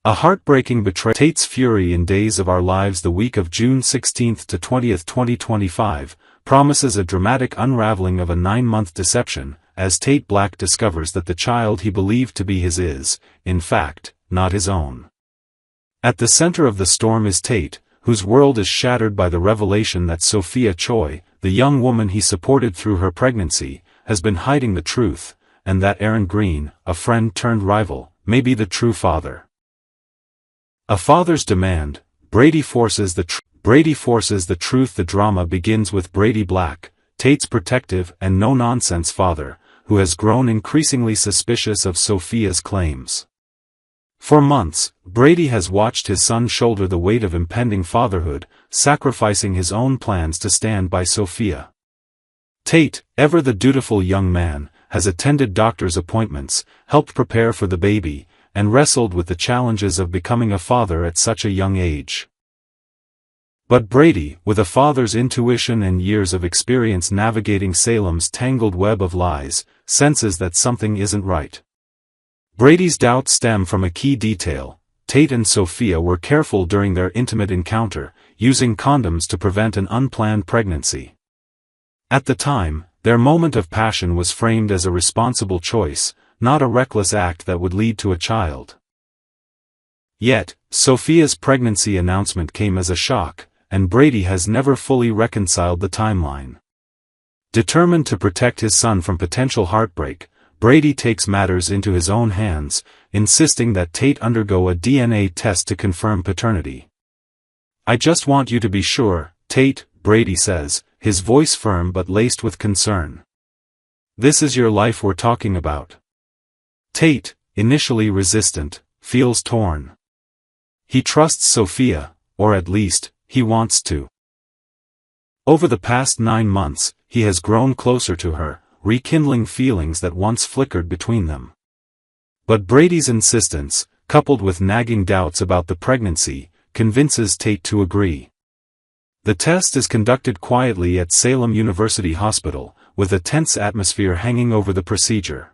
A heartbreaking betrayal. Tate's fury in Days of Our Lives, the week of June 16 to 20, 2025, promises a dramatic unraveling of a 9-month deception, as Tate Black discovers that the child he believed to be his is, in fact, not his own. At the center of the storm is Tate, whose world is shattered by the revelation that Sophia Choi, the young woman he supported through her pregnancy, has been hiding the truth, and that Aaron Green, a friend turned rival, may be the true father. A father's demand. Brady forces the truth. The drama begins with Brady Black, Tate's protective and no-nonsense father, who has grown increasingly suspicious of Sophia's claims. For months, Brady has watched his son shoulder the weight of impending fatherhood, sacrificing his own plans to stand by Sophia. Tate, ever the dutiful young man, has attended doctor's appointments, helped prepare for the baby, and wrestled with the challenges of becoming a father at such a young age. But Brady, with a father's intuition and years of experience navigating Salem's tangled web of lies, senses that something isn't right. Brady's doubts stem from a key detail. Tate and Sophia were careful during their intimate encounter, using condoms to prevent an unplanned pregnancy. At the time, their moment of passion was framed as a responsible choice, not a reckless act that would lead to a child. Yet, Sophia's pregnancy announcement came as a shock, and Brady has never fully reconciled the timeline. Determined to protect his son from potential heartbreak, Brady takes matters into his own hands, insisting that Tate undergo a DNA test to confirm paternity. "I just want you to be sure, Tate," Brady says, his voice firm but laced with concern. "This is your life we're talking about." Tate, initially resistant, feels torn. He trusts Sophia, or at least, he wants to. Over the past 9 months, he has grown closer to her, rekindling feelings that once flickered between them. But Brady's insistence, coupled with nagging doubts about the pregnancy, convinces Tate to agree. The test is conducted quietly at Salem University Hospital, with a tense atmosphere hanging over the procedure.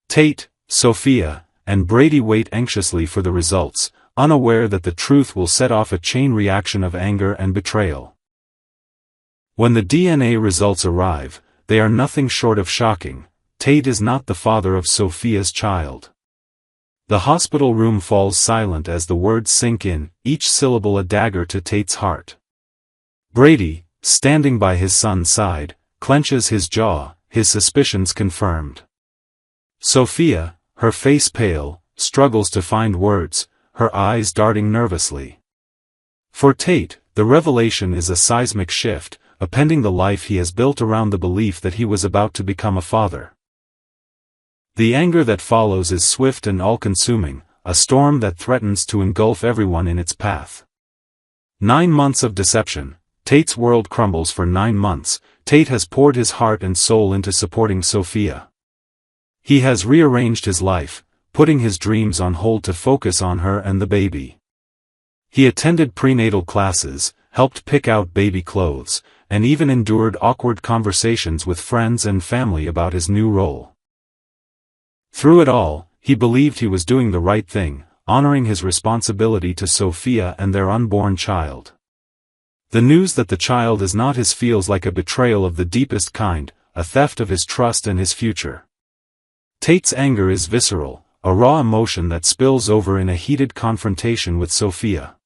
Tate, Sophia, and Brady wait anxiously for the results, unaware that the truth will set off a chain reaction of anger and betrayal. When the DNA results arrive, they are nothing short of shocking. Tate is not the father of Sophia's child. The hospital room falls silent as the words sink in, each syllable a dagger to Tate's heart. Brady, standing by his son's side, clenches his jaw, his suspicions confirmed. Sophia, her face pale, struggles to find words, her eyes darting nervously. For Tate, the revelation is a seismic shift, upending the life he has built around the belief that he was about to become a father. The anger that follows is swift and all-consuming, a storm that threatens to engulf everyone in its path. 9 months of deception. Tate's world crumbles. For 9 months, Tate has poured his heart and soul into supporting Sophia. He has rearranged his life, putting his dreams on hold to focus on her and the baby. He attended prenatal classes, helped pick out baby clothes, and even endured awkward conversations with friends and family about his new role. Through it all, he believed he was doing the right thing, honoring his responsibility to Sophia and their unborn child. The news that the child is not his feels like a betrayal of the deepest kind, a theft of his trust and his future. Tate's anger is visceral, a raw emotion that spills over in a heated confrontation with Sophia.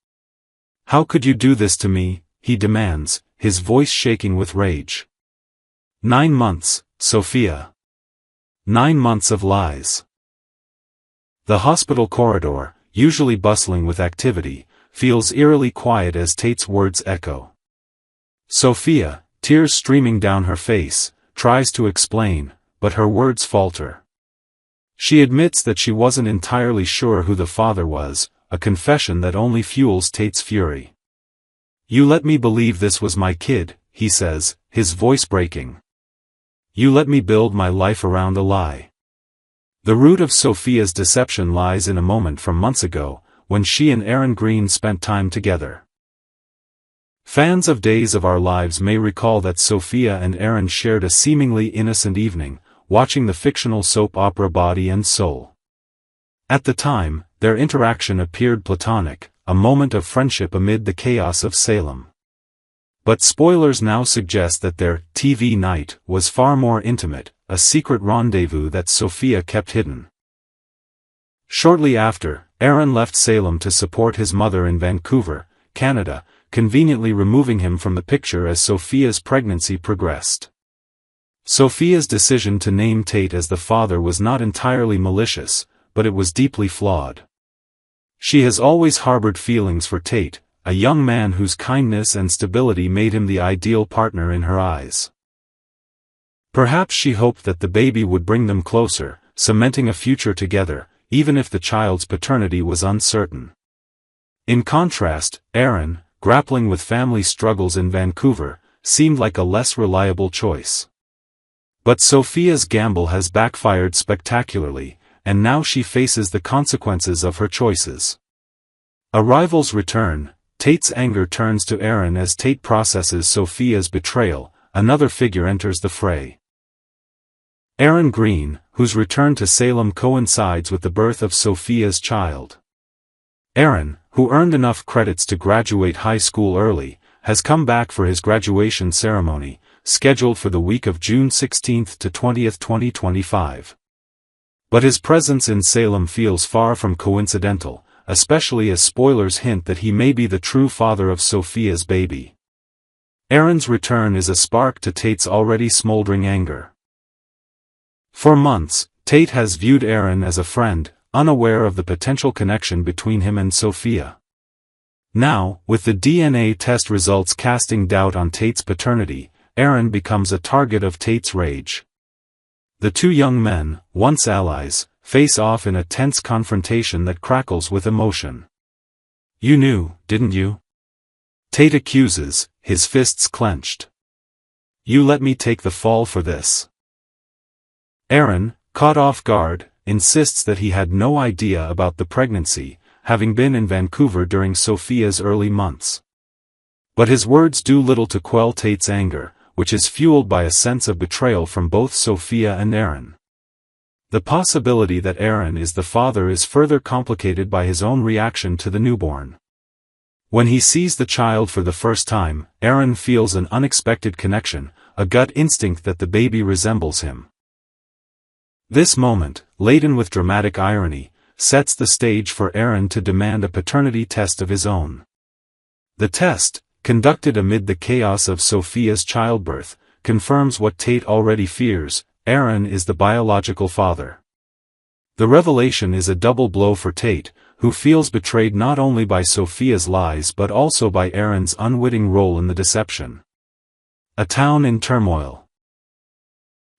"How could you do this to me?" he demands, his voice shaking with rage. 9 months, Sophia. 9 months of lies. The hospital corridor, usually bustling with activity, feels eerily quiet as Tate's words echo. Sophia, tears streaming down her face, tries to explain, but her words falter. She admits that she wasn't entirely sure who the father was, a confession that only fuels Tate's fury. "You let me believe this was my kid," he says, his voice breaking. "You let me build my life around a lie." The root of Sophia's deception lies in a moment from months ago, when she and Aaron Green spent time together. Fans of Days of Our Lives may recall that Sophia and Aaron shared a seemingly innocent evening, watching the fictional soap opera Body and Soul. At the time, their interaction appeared platonic, a moment of friendship amid the chaos of Salem. But spoilers now suggest that their TV night was far more intimate, a secret rendezvous that Sophia kept hidden. Shortly after, Aaron left Salem to support his mother in Vancouver, Canada, conveniently removing him from the picture as Sophia's pregnancy progressed. Sophia's decision to name Tate as the father was not entirely malicious, but it was deeply flawed. She has always harbored feelings for Tate, a young man whose kindness and stability made him the ideal partner in her eyes. Perhaps she hoped that the baby would bring them closer, cementing a future together, even if the child's paternity was uncertain. In contrast, Aaron, grappling with family struggles in Vancouver, seemed like a less reliable choice. But Sophia's gamble has backfired spectacularly, and now she faces the consequences of her choices. Arrivals return. Tate's anger turns to Aaron as Tate processes Sophia's betrayal. Another figure enters the fray. Aaron Green, whose return to Salem coincides with the birth of Sophia's child. Aaron, who earned enough credits to graduate high school early, has come back for his graduation ceremony, scheduled for the week of June 16 to 20, 2025. But his presence in Salem feels far from coincidental, especially as spoilers hint that he may be the true father of Sophia's baby. Aaron's return is a spark to Tate's already smoldering anger. For months, Tate has viewed Aaron as a friend, unaware of the potential connection between him and Sophia. Now, with the DNA test results casting doubt on Tate's paternity, Aaron becomes a target of Tate's rage. The two young men, once allies, face off in a tense confrontation that crackles with emotion. "You knew, didn't you?" Tate accuses, his fists clenched. "You let me take the fall for this." Aaron, caught off guard, insists that he had no idea about the pregnancy, having been in Vancouver during Sophia's early months. But his words do little to quell Tate's anger, which is fueled by a sense of betrayal from both Sophia and Aaron. The possibility that Aaron is the father is further complicated by his own reaction to the newborn. When he sees the child for the first time, Aaron feels an unexpected connection, a gut instinct that the baby resembles him. This moment, laden with dramatic irony, sets the stage for Aaron to demand a paternity test of his own. The test, conducted amid the chaos of Sophia's childbirth, confirms what Tate already fears: Aaron is the biological father. The revelation is a double blow for Tate, who feels betrayed not only by Sophia's lies but also by Aaron's unwitting role in the deception. A town in turmoil.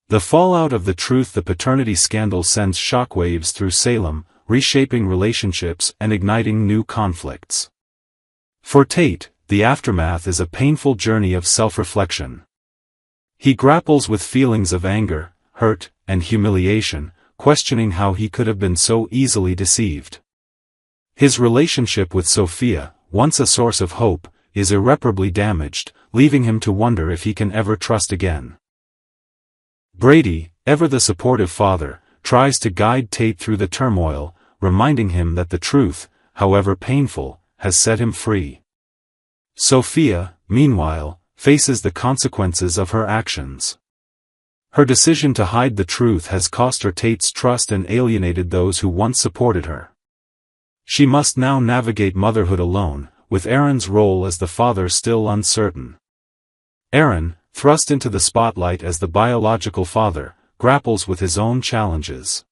The fallout of the the paternity scandal sends shockwaves through Salem, reshaping relationships and igniting new conflicts. For Tate, the aftermath is a painful journey of self-reflection. He grapples with feelings of anger, hurt, and humiliation, questioning how he could have been so easily deceived. His relationship with Sophia, once a source of hope, is irreparably damaged, leaving him to wonder if he can ever trust again. Brady, ever the supportive father, tries to guide Tate through the turmoil, reminding him that the truth, however painful, has set him free. Sophia, meanwhile, faces the consequences of her actions. Her decision to hide the truth has cost her Tate's trust and alienated those who once supported her. She must now navigate motherhood alone, with Aaron's role as the father still uncertain. Aaron, thrust into the spotlight as the biological father, grapples with his own challenges.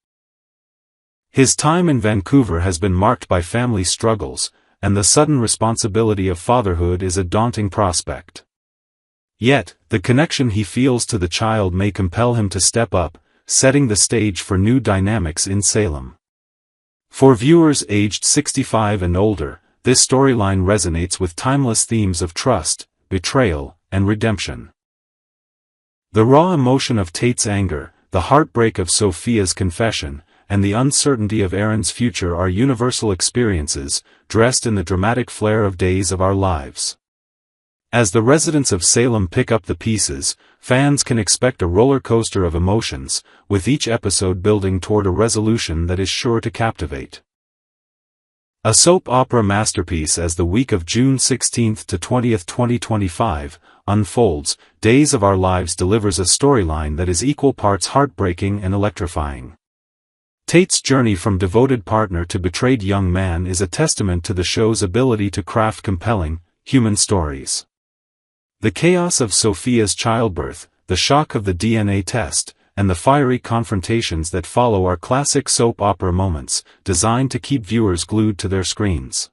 His time in Vancouver has been marked by family struggles, and the sudden responsibility of fatherhood is a daunting prospect. Yet, the connection he feels to the child may compel him to step up, setting the stage for new dynamics in Salem. For viewers aged 65 and older, this storyline resonates with timeless themes of trust, betrayal, and redemption. The raw emotion of Tate's anger, the heartbreak of Sophia's confession, and the uncertainty of Aaron's future are universal experiences, dressed in the dramatic flair of Days of Our Lives. As the residents of Salem pick up the pieces, fans can expect a roller coaster of emotions, with each episode building toward a resolution that is sure to captivate. A soap opera masterpiece. As the week of June 16 to 20, 2025, unfolds, Days of Our Lives delivers a storyline that is equal parts heartbreaking and electrifying. Tate's journey from devoted partner to betrayed young man is a testament to the show's ability to craft compelling, human stories. The chaos of Sophia's childbirth, the shock of the DNA test, and the fiery confrontations that follow are classic soap opera moments, designed to keep viewers glued to their screens.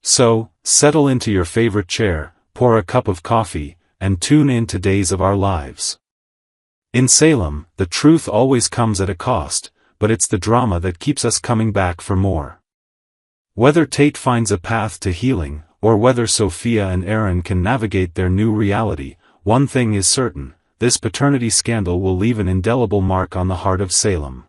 So, settle into your favorite chair, pour a cup of coffee, and tune in to Days of Our Lives. In Salem, the truth always comes at a cost, but it's the drama that keeps us coming back for more. Whether Tate finds a path to healing, or whether Sophia and Aaron can navigate their new reality, one thing is certain: this paternity scandal will leave an indelible mark on the heart of Salem.